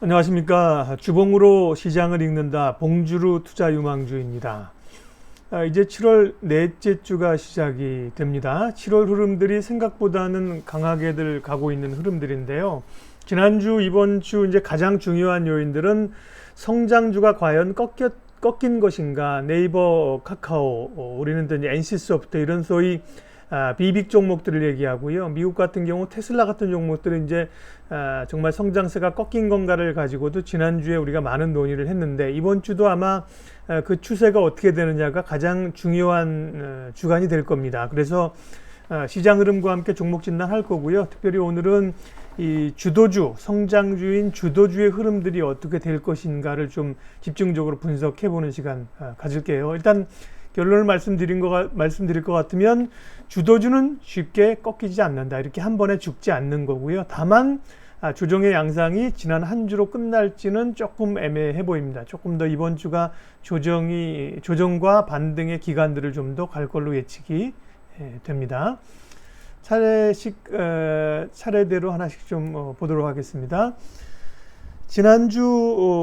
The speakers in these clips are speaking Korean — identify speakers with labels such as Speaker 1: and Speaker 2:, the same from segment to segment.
Speaker 1: 안녕하십니까. 주봉으로 시장을 읽는다. 봉주루 투자유망주입니다. 이제 7월 넷째 주가 시작이 됩니다. 7월 흐름들이 생각보다는 강하게들 가고 있는 흐름들인데요. 지난주, 이번 주 이제 가장 중요한 요인들은 성장주가 과연 꺾인 것인가, 네이버, 카카오, 우리는 또 이제 NC소프트 이런 소위 비빅 종목들을 얘기하고요. 미국 같은 경우 테슬라 같은 종목들은 이제 정말 성장세가 꺾인 건가를 가지고도 지난주에 우리가 많은 논의를 했는데 이번 주도 아마 그 추세가 어떻게 되느냐가 가장 중요한 주간이 될 겁니다. 그래서 시장 흐름과 함께 종목 진단할 거고요. 특별히 오늘은 이 주도주, 성장주인 주도주의 흐름들이 어떻게 될 것인가를 좀 집중적으로 분석해 보는 시간 가질게요. 일단 결론을 말씀드릴 것 같으면 주도주는 쉽게 꺾이지 않는다. 이렇게 한 번에 죽지 않는 거고요. 다만 조정의 양상이 지난 한 주로 끝날지는 조금 애매해 보입니다. 조금 더 이번 주가 조정과 반등의 기간들을 좀 더 갈 걸로 예측이 됩니다. 차례대로 하나씩 좀 보도록 하겠습니다. 지난주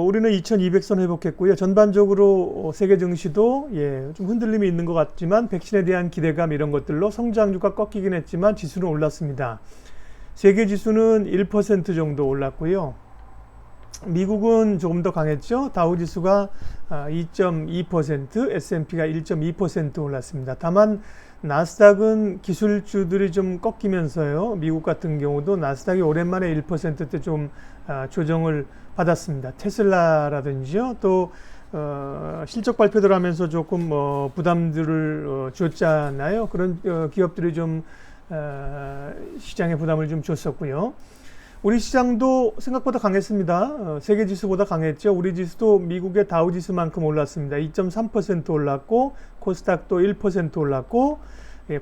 Speaker 1: 우리는 2200선 회복했고요. 전반적으로 세계 증시도 좀 흔들림이 있는 것 같지만 백신에 대한 기대감 이런 것들로 성장주가 꺾이긴 했지만 지수는 올랐습니다. 세계 지수는 1% 정도 올랐고요. 미국은 조금 더 강했죠. 다우지수가 2.2%, S&P가 1.2% 올랐습니다. 다만 나스닥은 기술주들이 좀 꺾이면서요. 미국 같은 경우도 나스닥이 오랜만에 1%대 좀 조정을 받았습니다. 테슬라라든지요. 또 실적 발표들 하면서 조금 부담들을 줬잖아요. 그런 기업들이 좀 시장에 부담을 좀 줬었고요. 우리 시장도 생각보다 강했습니다. 세계 지수보다 강했죠. 우리 지수도 미국의 다우 지수만큼 올랐습니다. 2.3% 올랐고 코스닥도 1% 올랐고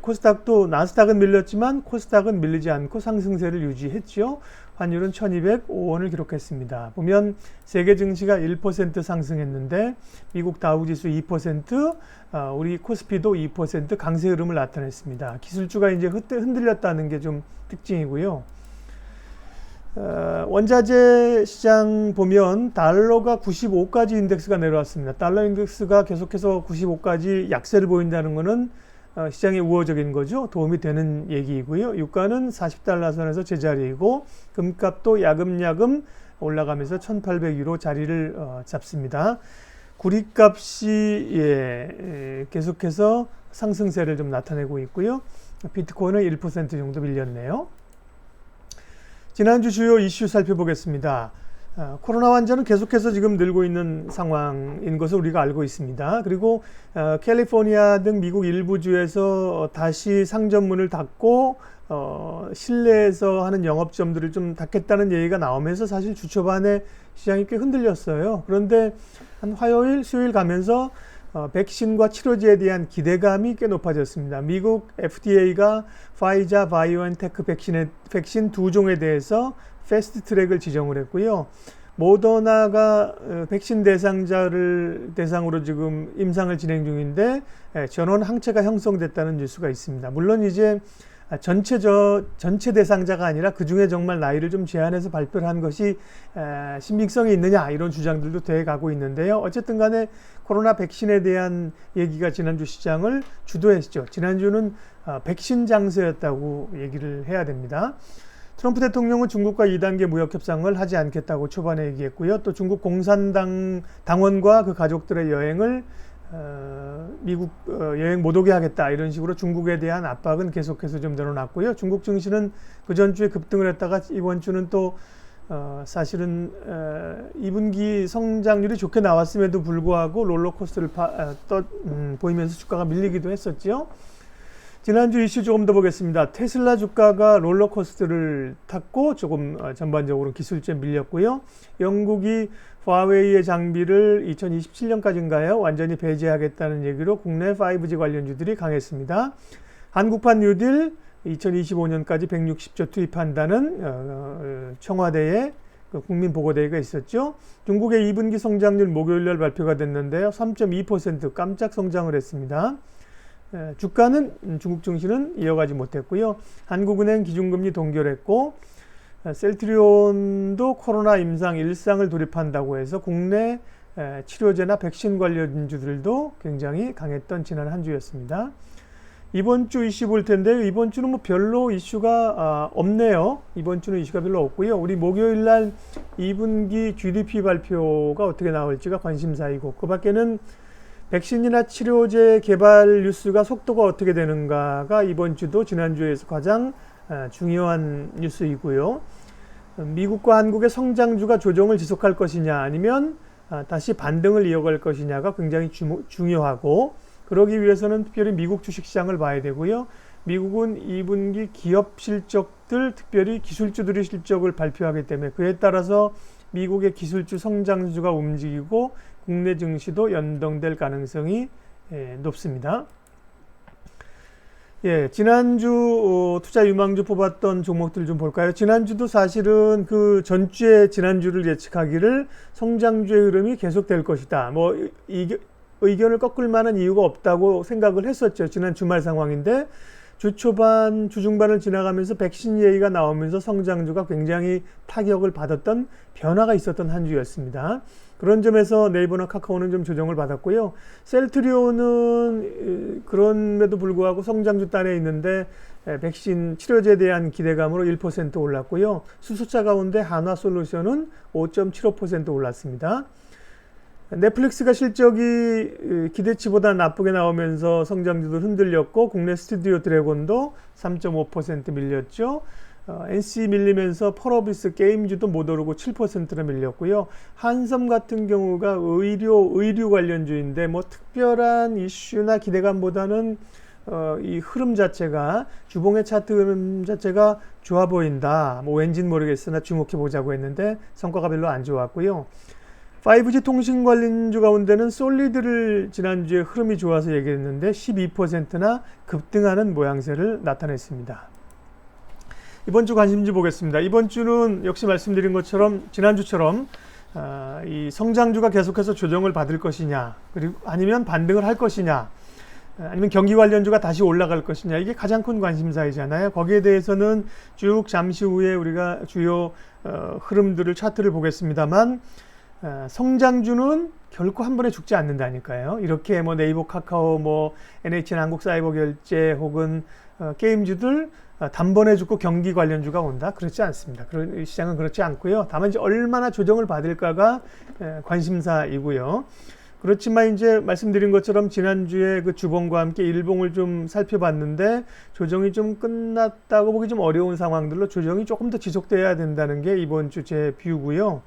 Speaker 1: 코스닥도 나스닥은 밀렸지만 코스닥은 밀리지 않고 상승세를 유지했죠. 환율은 1205원을 기록했습니다. 보면 세계 증시가 1% 상승했는데 미국 다우지수 2%, 우리 코스피도 2% 강세 흐름을 나타냈습니다. 기술주가 이제 흔들렸다는 게 좀 특징이고요. 원자재 시장 보면 달러가 95까지 인덱스가 내려왔습니다. 달러 인덱스가 계속해서 95까지 약세를 보인다는 것은 시장에 우호적인 거죠. 도움이 되는 얘기이고요. 유가는 40달러 선에서 제자리이고 금값도 야금야금 올라가면서 1800유로 자리를 잡습니다. 구리값이 계속해서 상승세를 좀 나타내고 있고요. 비트코인은 1% 정도 밀렸네요. 지난주 주요 이슈 살펴보겠습니다. 코로나 환자는 계속해서 지금 늘고 있는 상황인 것을 우리가 알고 있습니다. 그리고 캘리포니아 등 미국 일부 주에서 다시 상점문을 닫고 실내에서 하는 영업점들을 좀 닫겠다는 얘기가 나오면서 사실 주 초반에 시장이 꽤 흔들렸어요. 그런데 한 화요일, 수요일 가면서 백신과 치료제에 대한 기대감이 꽤 높아졌습니다. 미국 FDA가 파이자, 바이오엔테크 백신 두 종에 대해서 패스트 트랙을 지정을 했고요. 모더나가 백신 대상으로 지금 임상을 진행 중인데 전원 항체가 형성됐다는 뉴스가 있습니다. 물론 이제 전체 대상자가 아니라 그 중에 정말 나이를 좀 제한해서 발표를 한 것이 신빙성이 있느냐 이런 주장들도 돼 가고 있는데요. 어쨌든 간에 코로나 백신에 대한 얘기가 지난주 시장을 주도했죠. 지난주는 백신 장세였다고 얘기를 해야 됩니다. 트럼프 대통령은 중국과 2단계 무역 협상을 하지 않겠다고 초반에 얘기했고요. 또 중국 공산당 당원과 그 가족들의 여행을 미국 여행 못 오게 하겠다 이런 식으로 중국에 대한 압박은 계속해서 좀 늘어났고요. 중국 증시는 그 전주에 급등을 했다가 이번 주는 또 사실은 2분기 성장률이 좋게 나왔음에도 불구하고 롤러코스터를 보이면서 주가가 밀리기도 했었죠. 지난주 이슈 조금 더 보겠습니다. 테슬라 주가가 롤러코스터를 탔고 조금 전반적으로 기술주에 밀렸고요. 영국이 화웨이의 장비를 2027년까지인가요? 완전히 배제하겠다는 얘기로 국내 5G 관련주들이 강했습니다. 한국판 뉴딜 2025년까지 160조 투입한다는 청와대의 국민보고대회가 있었죠. 중국의 2분기 성장률 목요일날 발표가 됐는데요. 3.2% 깜짝 성장을 했습니다. 주가는 중국 증시는 이어가지 못했고요. 한국은행 기준금리 동결했고 셀트리온도 코로나 임상 일상을 돌입한다고 해서 국내 치료제나 백신 관련주들도 굉장히 강했던 지난 한 주였습니다. 이번 주 이슈 볼 텐데요. 이번 주는 뭐 별로 이슈가 없네요. 이번 주는 이슈가 별로 없고요. 우리 목요일 날 2분기 GDP 발표가 어떻게 나올지가 관심사이고, 그 밖에는 백신이나 치료제 개발 뉴스가 속도가 어떻게 되는가가 이번 주도 지난주에서 가장 중요한 뉴스이고요. 미국과 한국의 성장주가 조정을 지속할 것이냐 아니면 다시 반등을 이어갈 것이냐가 굉장히 중요하고, 그러기 위해서는 특별히 미국 주식시장을 봐야 되고요. 미국은 2분기 기업 실적들, 특별히 기술주들의 실적을 발표하기 때문에 그에 따라서 미국의 기술주 성장주가 움직이고 국내 증시도 연동될 가능성이 높습니다. 예, 지난주 투자 유망주 뽑았던 종목들 좀 볼까요? 지난주도 사실은 그 전주에 지난주를 예측하기를 성장주의 흐름이 계속될 것이다. 뭐 의견을 꺾을 만한 이유가 없다고 생각을 했었죠. 지난 주말 상황인데 주 초반, 주 중반을 지나가면서 백신 얘기가 나오면서 성장주가 굉장히 타격을 받았던 변화가 있었던 한 주였습니다. 그런 점에서 네이버나 카카오는 좀 조정을 받았고요. 셀트리온은 그럼에도 불구하고 성장주 단에 있는데 백신 치료제에 대한 기대감으로 1% 올랐고요. 수소차 가운데 한화솔루션은 5.75% 올랐습니다. 넷플릭스가 실적이 기대치보다 나쁘게 나오면서 성장주도 흔들렸고, 국내 스튜디오 드래곤도 3.5% 밀렸죠. NC 밀리면서 펄어비스 게임주도 못 오르고 7%나 밀렸고요. 한섬 같은 경우가 의류 관련주인데 뭐 특별한 이슈나 기대감보다는 이 흐름 자체가, 주봉의 차트 흐름 자체가 좋아 보인다. 뭐 왠지는 모르겠으나 주목해 보자고 했는데 성과가 별로 안 좋았고요. 5G 통신 관련주 가운데는 솔리드를 지난주에 흐름이 좋아서 얘기했는데 12%나 급등하는 모양새를 나타냈습니다. 이번 주 관심주 보겠습니다. 이번 주는 역시 말씀드린 것처럼 지난주처럼 이 성장주가 계속해서 조정을 받을 것이냐, 그리고 아니면 반등을 할 것이냐, 아니면 경기 관련주가 다시 올라갈 것이냐, 이게 가장 큰 관심사이잖아요. 거기에 대해서는 쭉 잠시 후에 우리가 주요 흐름들을 차트를 보겠습니다만, 성장주는 결코 한 번에 죽지 않는다니까요. 이렇게 뭐 네이버, 카카오, 뭐 NHN 한국사이버결제 혹은 게임주들 단번에 죽고 경기 관련주가 온다? 그렇지 않습니다. 그런 시장은 그렇지 않고요. 다만 이제 얼마나 조정을 받을까가 관심사이고요. 그렇지만 이제 말씀드린 것처럼 지난주에 그 주봉과 함께 일봉을 좀 살펴봤는데 조정이 좀 끝났다고 보기 좀 어려운 상황들로 조정이 조금 더 지속돼야 된다는 게 이번 주 제 뷰고요.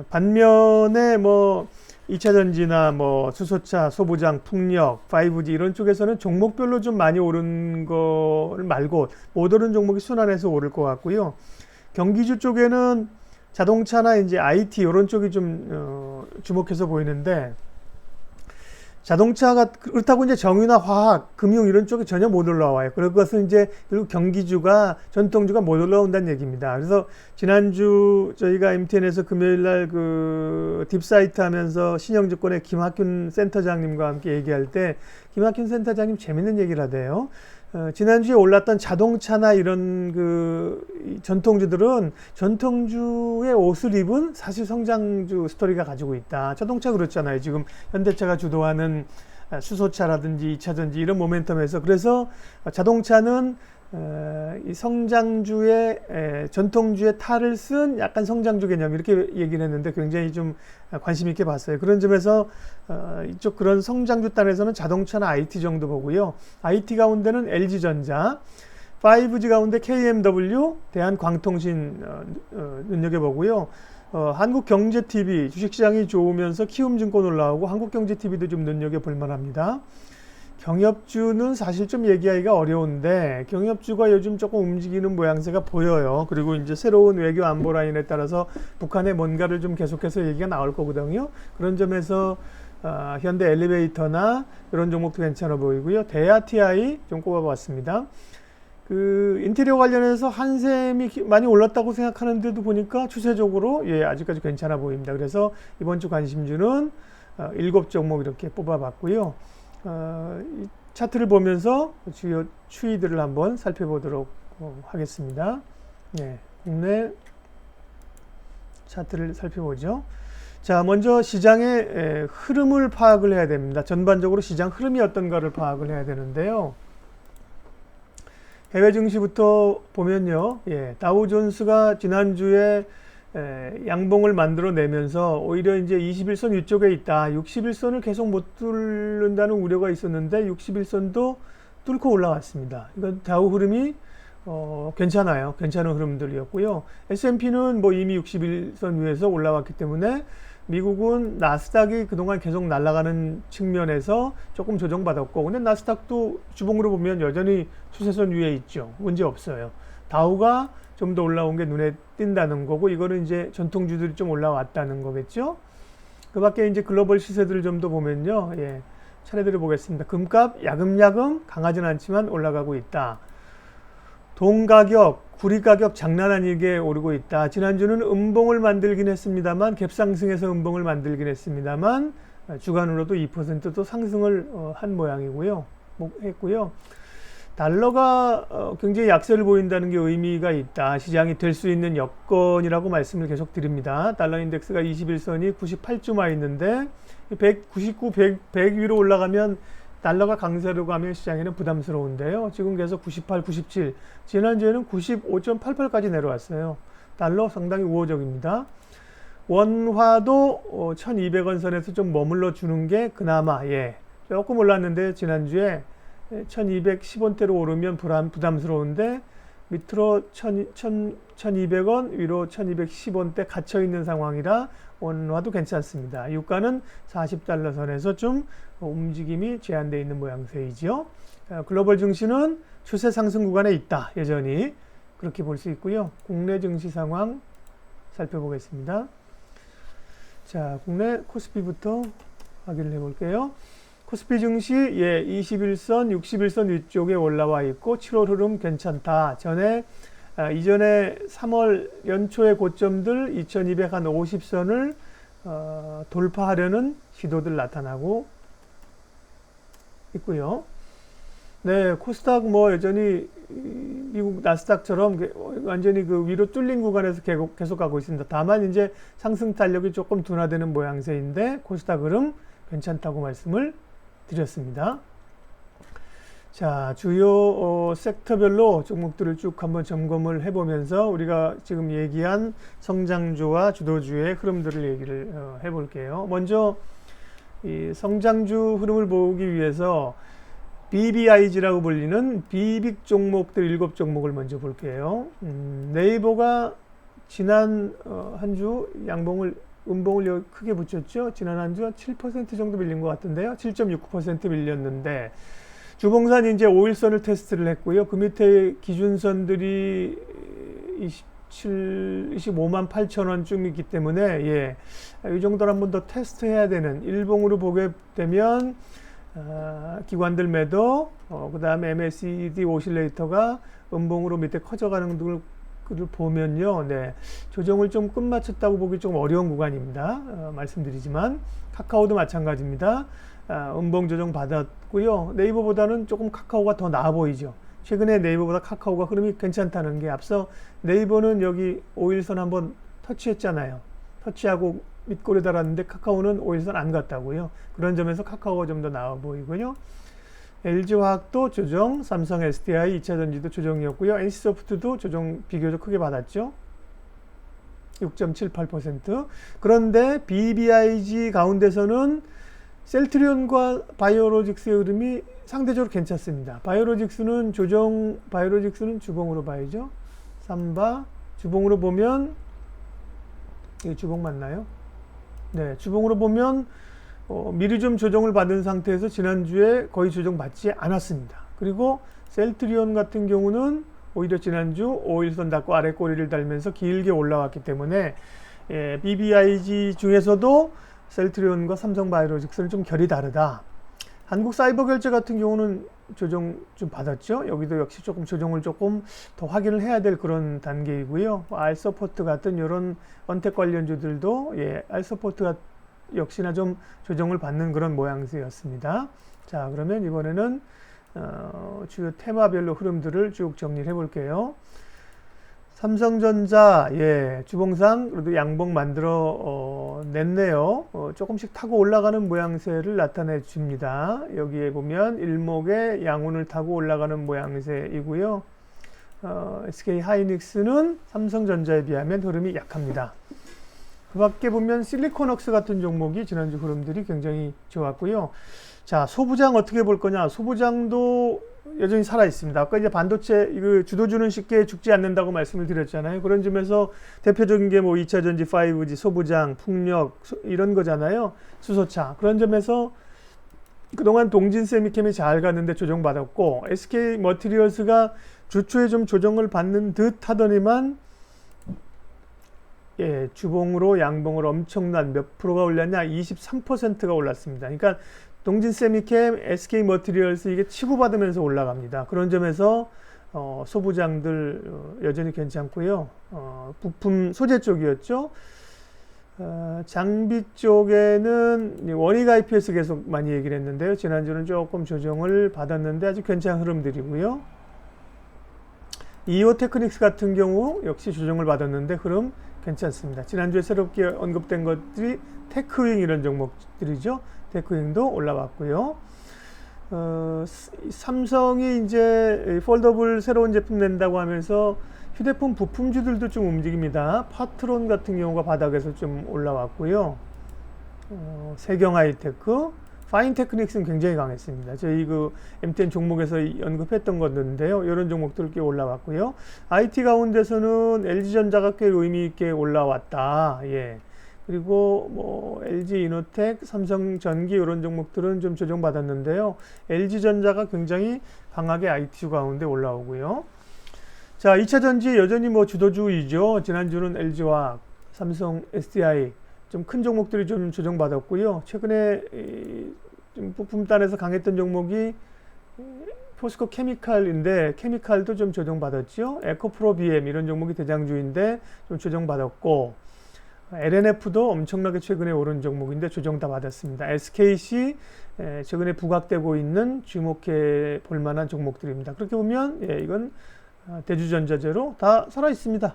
Speaker 1: 반면에 뭐 2차전지나 뭐 수소차, 소부장, 풍력, 5G 이런 쪽에서는 종목별로 좀 많이 오른 거 말고 못 오른 종목이 순환해서 오를 것 같고요. 경기주 쪽에는 자동차나 이제 IT 이런 쪽이 좀 주목해서 보이는데, 자동차가 그렇다고 이제 정유나 화학, 금융 이런 쪽이 전혀 못 올라와요. 그것은 이제 결국 경기주가, 전통주가 못 올라온다는 얘기입니다. 그래서 지난주 저희가 MTN에서 금요일날 그 딥사이트 하면서 신영증권의 김학균 센터장님과 함께 얘기할 때 김학균 센터장님 재밌는 얘기를 하대요. 지난주에 올랐던 자동차나 이런 그 전통주들은 전통주의 옷을 입은 사실 성장주 스토리가 가지고 있다. 자동차 그렇잖아요. 지금 현대차가 주도하는 수소차라든지 2차전지 이런 모멘텀에서, 그래서 자동차는 이 성장주의 전통주의 탈을 쓴 약간 성장주 개념, 이렇게 얘기를 했는데 굉장히 좀 관심 있게 봤어요. 그런 점에서 이쪽 그런 성장주 단에서는 자동차나 IT 정도 보고요. IT 가운데는 LG전자, 5G 가운데 KMW, 대한광통신 눈여겨보고요. 한국경제TV 주식시장이 좋으면서 키움증권 올라오고 한국경제TV도 좀 눈여겨볼 만합니다. 경협주는 사실 좀 얘기하기가 어려운데 경협주가 요즘 조금 움직이는 모양새가 보여요. 그리고 이제 새로운 외교 안보 라인에 따라서 북한의 뭔가를 좀 계속해서 얘기가 나올 거거든요. 그런 점에서 현대 엘리베이터나 이런 종목도 괜찮아 보이고요. 대야 TI 좀 꼽아봤습니다. 그 인테리어 관련해서 한샘이 많이 올랐다고 생각하는데도 보니까 추세적으로 아직까지 괜찮아 보입니다. 그래서 이번 주 관심주는 7종목 이렇게 뽑아봤고요. 이 차트를 보면서 주요 추이들을 한번 살펴보도록 하겠습니다. 네, 국내 차트를 살펴보죠. 자, 먼저 시장의 흐름을 파악을 해야 됩니다. 전반적으로 시장 흐름이 어떤가를 파악을 해야 되는데요. 해외 증시부터 보면요. 다우존스가 지난주에 양봉을 만들어내면서 오히려 이제 21선 위쪽에 있다. 61선을 계속 못 뚫는다는 우려가 있었는데 61선도 뚫고 올라왔습니다. 이건 다우 흐름이 괜찮아요. 괜찮은 흐름들이었고요. S&P는 뭐 이미 61선 위에서 올라왔기 때문에 미국은 나스닥이 그동안 계속 날아가는 측면에서 조금 조정받았고, 근데 나스닥도 주봉으로 보면 여전히 추세선 위에 있죠. 문제 없어요. 다우가 좀 더 올라온 게 눈에 띈다는 거고, 이거는 이제 전통주들이 좀 올라왔다는 거겠죠. 그 밖에 이제 글로벌 시세들을 좀 더 보면요. 차례대로 보겠습니다. 금값 야금야금 강하진 않지만 올라가고 있다. 동 가격, 구리 가격 장난 아니게 오르고 있다. 지난주는 음봉을 만들긴 했습니다만, 갭상승해서 음봉을 만들긴 했습니다만, 주간으로도 2%도 상승을 한 모양이고요. 했고요. 달러가 굉장히 약세를 보인다는 게 의미가 있다. 시장이 될 수 있는 여건이라고 말씀을 계속 드립니다. 달러 인덱스가 21선이 98쯤 와 있는데 199, 100 위로 올라가면 달러가 강세로 가면 시장에는 부담스러운데요. 지금 계속 98, 97, 지난주에는 95.88까지 내려왔어요. 달러 상당히 우호적입니다. 원화도 1200원 선에서 좀 머물러 주는 게 그나마 조금 올랐는데 지난주에 1210원대로 오르면 부담스러운데 밑으로 1200원, 위로 1210원대 갇혀 있는 상황이라 원화도 괜찮습니다. 유가는 40달러 선에서 좀 움직임이 제한되어 있는 모양새이죠. 글로벌 증시는 추세 상승 구간에 있다. 여전히 그렇게 볼 수 있고요. 국내 증시 상황 살펴보겠습니다. 자, 국내 코스피부터 확인을 해볼게요. 코스피 증시 21선, 61선 위쪽에 올라와 있고 7월 흐름 괜찮다. 이전에 3월 연초의 고점들 2250선을 돌파하려는 시도들 나타나고 있고요. 네, 코스닥 여전히 미국 나스닥처럼 완전히 그 위로 뚫린 구간에서 계속 가고 있습니다. 다만 이제 상승 탄력이 조금 둔화되는 모양새인데 코스닥 흐름 괜찮다고 말씀을 드렸습니다. 자, 주요 섹터별로 종목들을 쭉 한번 점검을 해보면서 우리가 지금 얘기한 성장주와 주도주의 흐름들을 얘기를 해볼게요. 먼저 이 성장주 흐름을 보기 위해서 BBIG라고 불리는 비빅 종목들 7종목을 먼저 볼게요. 네이버가 지난 한 주 음봉을 크게 붙였죠. 지난 한 주 7% 정도 밀린 것 같은데요. 7.69% 밀렸는데 주봉산 이제 5일선을 테스트를 했고요. 그 밑에 기준선들이 25만 8천 원쯤이기 때문에 이 정도를 한 번 더 테스트해야 되는 일봉으로 보게 되면 기관들 매도, 그 다음에 MACD 오실레이터가 음봉으로 밑에 커져가는 걸 보면요, 조정을 좀 끝마쳤다고 보기 좀 어려운 구간입니다. 말씀드리지만 카카오도 마찬가지입니다. 음봉 조정 받았고요. 네이버보다는 조금 카카오가 더 나아 보이죠. 최근에 네이버보다 카카오가 흐름이 괜찮다는 게 앞서 네이버는 여기 5일선 한번 터치했잖아요. 터치하고 밑골에 달았는데 카카오는 5일선 안 갔다고요. 그런 점에서 카카오가 좀 더 나아 보이고요. LG화학도 조정, 삼성 SDI 2차전지도 조정이었고요. NC소프트도 조정 비교적 크게 받았죠. 6.78%. 그런데 BBIG 가운데서는 셀트리온과 바이오로직스의 흐름이 상대적으로 괜찮습니다. 바이오로직스는 주봉으로 봐야죠. 삼바 주봉으로 보면 이게 주봉 맞나요? 네, 주봉으로 보면 미리 좀 조정을 받은 상태에서 지난주에 거의 조정받지 않았습니다. 그리고 셀트리온 같은 경우는 오히려 지난주 5일선 닫고 아래 꼬리를 달면서 길게 올라왔기 때문에 BBIG 중에서도 셀트리온과 삼성바이오로직스는 좀 결이 다르다. 한국사이버결제 같은 경우는 조정 좀 받았죠. 여기도 역시 조금 조정을 조금 더 확인을 해야 될 그런 단계이고요. 알서포트 같은 이런 언택 관련주들도 알서포트가 역시나 좀 조정을 받는 그런 모양새였습니다. 자, 그러면 이번에는 주요 테마별로 흐름들을 쭉 정리를 해볼게요. 삼성전자, 주봉상 그래도 양봉 만들어 냈네요. 조금씩 타고 올라가는 모양새를 나타내 줍니다. 여기에 보면 일목의 양운을 타고 올라가는 모양새이고요. SK 하이닉스는 삼성전자에 비하면 흐름이 약합니다. 그 밖에 보면 실리콘웍스 같은 종목이 지난주 흐름들이 굉장히 좋았고요. 자, 소부장 어떻게 볼 거냐? 소부장도 여전히 살아 있습니다. 아까 이제 반도체 주도주는 쉽게 죽지 않는다고 말씀을 드렸잖아요. 그런 점에서 대표적인 게 뭐 2차전지, 5G, 소부장, 풍력 이런 거잖아요. 수소차. 그런 점에서 그동안 동진세미캠이 잘 갔는데 조정받았고, SK 머티리얼스가 주초에 좀 조정을 받는 듯 하더니만 주봉으로 양봉으로 엄청난 몇 프로가 올랐냐? 23%가 올랐습니다. 그러니까 동진세미캠, SK 머티리얼스 이게 치고받으면서 올라갑니다. 그런 점에서 소부장들 여전히 괜찮고요. 부품 소재 쪽이었죠. 장비 쪽에는 원익 IPS 계속 많이 얘기를 했는데요. 지난주는 조금 조정을 받았는데 아주 괜찮은 흐름들이고요. 이오테크닉스 같은 경우 역시 조정을 받았는데 흐름 괜찮습니다. 지난주에 새롭게 언급된 것들이 테크윙 이런 종목들이죠. 테크윙도 올라왔고요. 삼성이 이제 폴더블 새로운 제품 낸다고 하면서 휴대폰 부품주들도 좀 움직입니다. 파트론 같은 경우가 바닥에서 좀 올라왔고요. 세경 하이테크, 파인테크닉스는 굉장히 강했습니다. 저희 MTN 종목에서 언급했던 건데요. 이런 종목들 꽤 올라왔고요. IT 가운데서는 LG전자가 꽤 의미 있게 올라왔다. 그리고 뭐 LG 이노텍, 삼성전기 이런 종목들은 좀 조정받았는데요. LG전자가 굉장히 강하게 IT주 가운데 올라오고요. 자, 2차전지 여전히 뭐 주도주이죠. 지난주는 LG화학, 삼성, SDI 좀 큰 종목들이 좀 조정받았고요. 최근에 좀 부품단에서 강했던 종목이 포스코 케미칼인데 케미칼도 좀 조정받았죠. 에코프로 BM 이런 종목이 대장주인데 좀 조정받았고, LNF도 엄청나게 최근에 오른 종목인데 조정 다 받았습니다. SKC 최근에 부각되고 있는 주목해 볼 만한 종목들입니다. 그렇게 보면 이건 대주전자재로 다 살아 있습니다.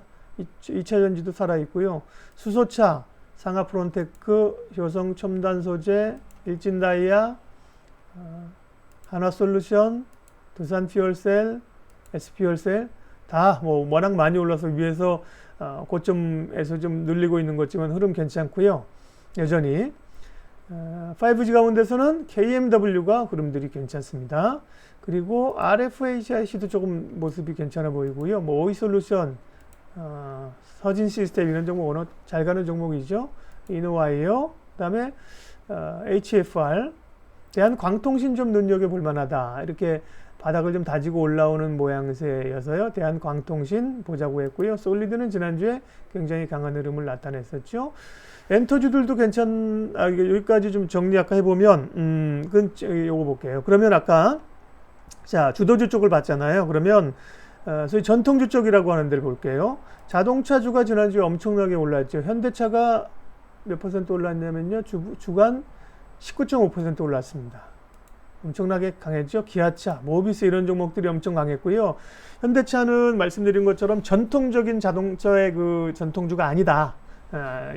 Speaker 1: 2차전지도 살아 있고요. 수소차, 상하프론테크, 효성첨단소재, 일진다이아, 한화솔루션, 두산퓨얼셀, SP퓨얼셀 다 뭐 워낙 많이 올라서 위에서 고점에서 좀 눌리고 있는 것 같지만 흐름 괜찮고요. 여전히 5G 가운데서는 KMW가 흐름들이 괜찮습니다. 그리고 RFHIC도 조금 모습이 괜찮아 보이고요. 뭐 오이솔루션, 서진 시스템 이런 종목 워낙 잘 가는 종목이죠. 이노와이어, 그다음에 HFR, 대한광통신 좀 눈여겨볼 만하다. 이렇게 바닥을 좀 다지고 올라오는 모양새여서요. 대한광통신 보자고 했고요. 솔리드는 지난주에 굉장히 강한 흐름을 나타냈었죠. 엔터주들도 여기까지 좀 정리 아까 해보면, 요거 볼게요. 그러면 아까, 자, 주도주 쪽을 봤잖아요. 그러면, 소위 전통주 쪽이라고 하는 데를 볼게요. 자동차주가 지난주에 엄청나게 올랐죠. 현대차가 몇 퍼센트 올랐냐면요. 주간 19.5% 올랐습니다. 엄청나게 강했죠. 기아차, 모비스 이런 종목들이 엄청 강했고요. 현대차는 말씀드린 것처럼 전통적인 자동차의 전통주가 아니다.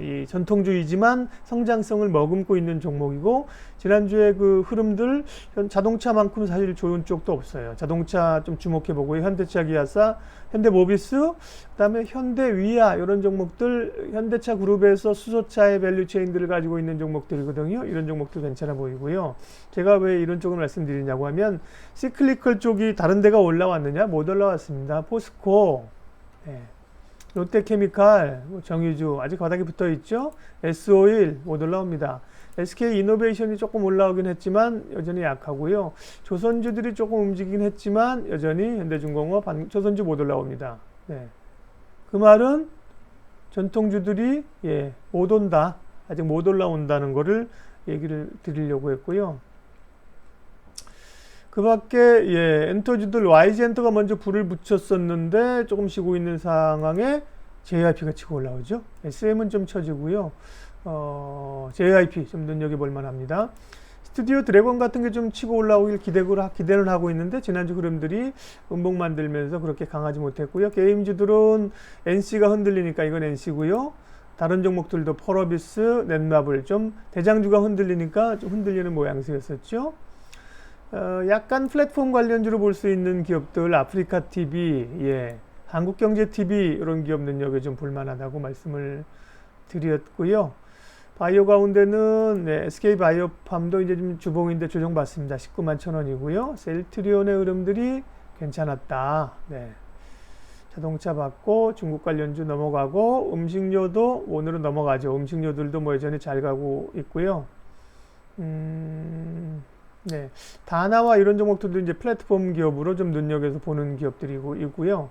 Speaker 1: 이 전통주이지만 성장성을 머금고 있는 종목이고, 지난주에 흐름들 자동차만큼 사실 좋은 쪽도 없어요. 자동차 좀 주목해보고요. 현대차, 기아차, 현대모비스, 그다음에 현대위아 이런 종목들 현대차 그룹에서 수소차의 밸류체인들을 가지고 있는 종목들이거든요. 이런 종목도 괜찮아 보이고요. 제가 왜 이런 쪽을 말씀드리냐고 하면 시클리컬 쪽이 다른 데가 올라왔느냐? 못 올라왔습니다. 포스코, 롯데케미칼, 정유주 아직 바닥에 붙어 있죠. S-오일 못 올라옵니다. SK 이노베이션이 조금 올라오긴 했지만 여전히 약하고요. 조선주들이 조금 움직이긴 했지만 여전히 현대중공업, 조선주 못 올라옵니다. 그 말은 전통주들이 못 온다. 아직 못 올라온다는 거를 얘기를 드리려고 했고요. 그 밖에 엔터주들 YG엔터가 먼저 불을 붙였었는데 조금 쉬고 있는 상황에 JYP가 치고 올라오죠. SM은 좀 처지고요. JYP 좀 눈여겨볼 만합니다. 스튜디오 드래곤 같은 게 좀 치고 올라오길 기대는 하고 있는데 지난주 흐름들이 음봉 만들면서 그렇게 강하지 못했고요. 게임주들은 NC가 흔들리니까 이건 NC고요. 다른 종목들도 펄어비스, 넷마블 좀 대장주가 흔들리니까 좀 흔들리는 모양새였었죠. 약간 플랫폼 관련주로 볼 수 있는 기업들 아프리카 TV, 예, 한국경제TV 이런 기업 능력에 좀 볼만하다고 말씀을 드렸고요. 바이오 가운데는 네, SK바이오팜도 이제 좀 주봉인데 조정받습니다. 19만 1,000원이고요. 셀트리온의 흐름들이 괜찮았다. 네. 자동차 받고 중국 관련주 넘어가고 음식료도 오늘은 넘어가죠. 음식료들도 뭐 여전히 잘 가고 있고요. 네. 다나와 이런 종목들도 이제 플랫폼 기업으로 좀 눈여겨서 보는 기업들이고 있고요.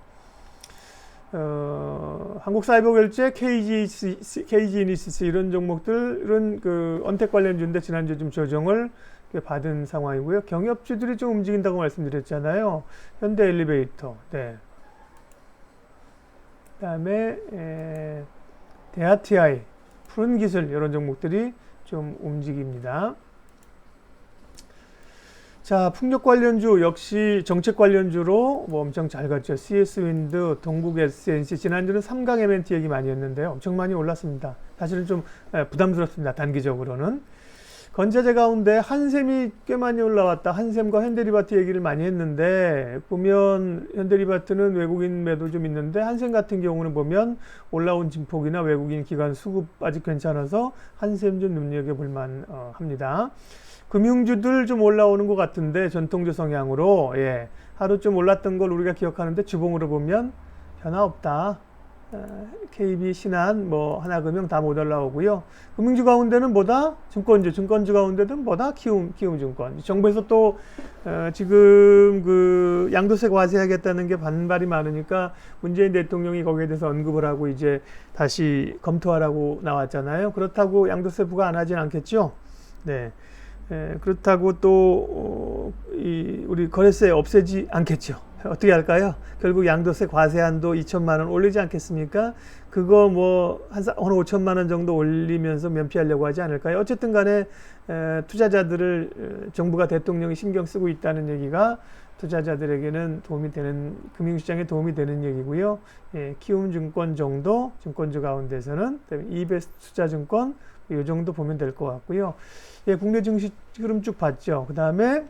Speaker 1: 한국사이버결제, KG이니시스 이런 종목들은 그 언택 관련주인데 지난주에 좀 조정을 받은 상황이고요. 경협주들이 좀 움직인다고 말씀드렸잖아요. 현대엘리베이터, 네. 그다음에 대하TI, 푸른기술 이런 종목들이 좀 움직입니다. 자, 풍력 관련주 역시 정책 관련주로 뭐 엄청 잘 갔죠. CS윈드, 동국 SNC 지난주는 3강 MNT 얘기 많이 했는데요. 엄청 많이 올랐습니다. 사실은 좀 부담스럽습니다. 단기적으로는. 건재재 가운데 한샘이 꽤 많이 올라왔다. 한샘과 현대리바트 얘기를 많이 했는데 보면 현대리바트는 외국인 매도 좀 있는데 한샘 같은 경우는 보면 올라온 진폭이나 외국인 기관 수급 아직 괜찮아서 한샘 좀 눈여겨볼 만합니다. 금융주들 좀 올라오는 것 같은데 전통주 성향으로, 예, 하루 좀 올랐던 걸 우리가 기억하는데 주봉으로 보면 변화 없다. KB, 신한, 뭐 하나금융 다 못 올라오고요. 금융주 가운데는 뭐다? 증권주 가운데는 뭐다? 키움증권. 정부에서 또 지금 그 양도세 과세하겠다는 게 반발이 많으니까 문재인 대통령이 거기에 대해서 언급을 하고 이제 다시 검토하라고 나왔잖아요. 그렇다고 양도세 부과 안 하진 않겠죠? 네. 그렇다고 또 우리 거래세 없애지 않겠죠. 어떻게 할까요? 결국 양도세 과세한도 2천만 원 올리지 않겠습니까? 그거 뭐 한 5천만 원 정도 올리면서 면피하려고 하지 않을까요? 어쨌든 간에 투자자들을 정부가 대통령이 신경 쓰고 있다는 얘기가 투자자들에게는 도움이 되는, 금융시장에 도움이 되는 얘기고요. 예, 키움증권 정도 증권주 가운데서는 이베스트 투자증권 이 정도 보면 될 것 같고요. 예, 국내 증시 흐름 쭉 봤죠. 그 다음에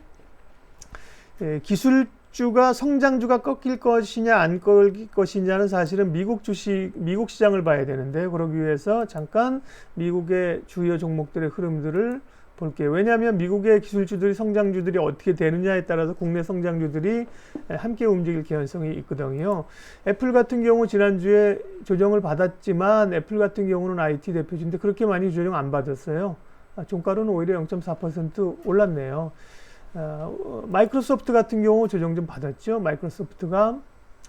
Speaker 1: 기술주가 성장주가 꺾일 것이냐 안 꺾일 것이냐는 사실은 미국 시장을 봐야 되는데 그러기 위해서 잠깐 미국의 주요 종목들의 흐름들을 볼게요. 왜냐하면 미국의 기술주들이 성장주들이 어떻게 되느냐에 따라서 국내 성장주들이 함께 움직일 개연성이 있거든요. 애플 같은 경우 지난주에 조정을 받았지만 애플 같은 경우는 IT 대표주인데 그렇게 많이 조정 안 받았어요. 종가로는 오히려 0.4% 올랐네요. 마이크로소프트 같은 경우 조정 좀 받았죠. 마이크로소프트가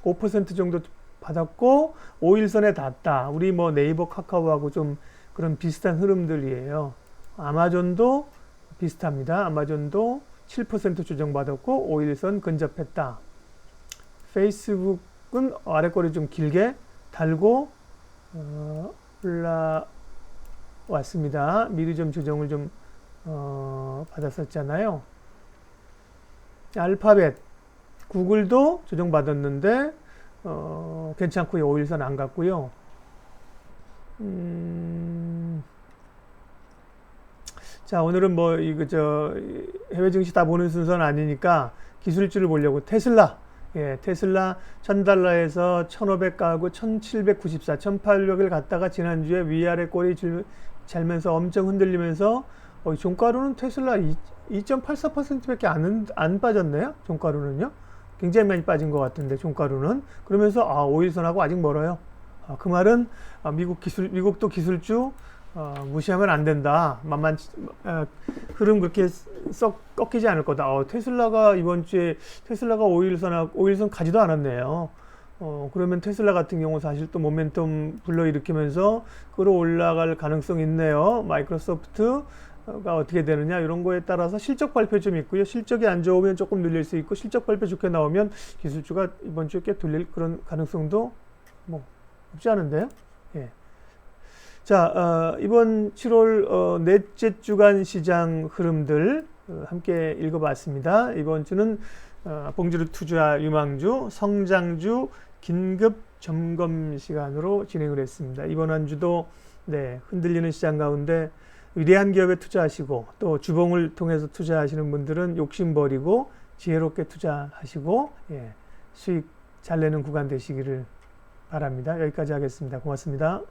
Speaker 1: 5% 정도 받았고 5일선에 닿았다. 우리 뭐 네이버, 카카오하고 좀 그런 비슷한 흐름들이에요. 아마존도 비슷합니다. 아마존도 7% 조정받았고 5일선 근접했다. 페이스북은 아래꼬리 좀 길게 달고 올라왔습니다. 미리 좀 조정을 좀 받았었잖아요. 알파벳, 구글도 조정받았는데 괜찮고요. 5일선 안 갔고요. 자, 오늘은 뭐 해외 증시 다 보는 순서는 아니니까 기술주를 보려고 테슬라, 예, 테슬라 $1,000에서 1,500 가고 1,794, 1,800을 갔다가 지난주에 위아래 꼬리 잘면서 엄청 흔들리면서 종가로는 테슬라 2.84%밖에 안 빠졌네요. 종가로는요. 굉장히 많이 빠진 것 같은데 종가로는. 그러면서 5일선하고 아직 멀어요. 그 말은 미국도 기술주 무시하면 안 된다. 흐름 그렇게 썩 꺾이지 않을 거다. 테슬라가 이번 주에 테슬라가 5일선 가지도 않았네요. 그러면 테슬라 같은 경우 사실 또 모멘텀 불러일으키면서 끌어올라갈 가능성이 있네요. 마이크로소프트가 어떻게 되느냐 이런 거에 따라서 실적 발표 좀 있고요. 실적이 안 좋으면 조금 눌릴 수 있고 실적 발표 좋게 나오면 기술주가 이번 주에 꽤 눌릴 그런 가능성도 뭐 없지 않은데요. 예. 자, 이번 7월 넷째 주간 시장 흐름들 함께 읽어봤습니다. 이번 주는 봉지루 투자 유망주 성장주 긴급 점검 시간으로 진행을 했습니다. 이번 한 주도 흔들리는 시장 가운데 위대한 기업에 투자하시고 또 주봉을 통해서 투자하시는 분들은 욕심 버리고 지혜롭게 투자하시고 수익 잘 내는 구간 되시기를 바랍니다. 여기까지 하겠습니다. 고맙습니다.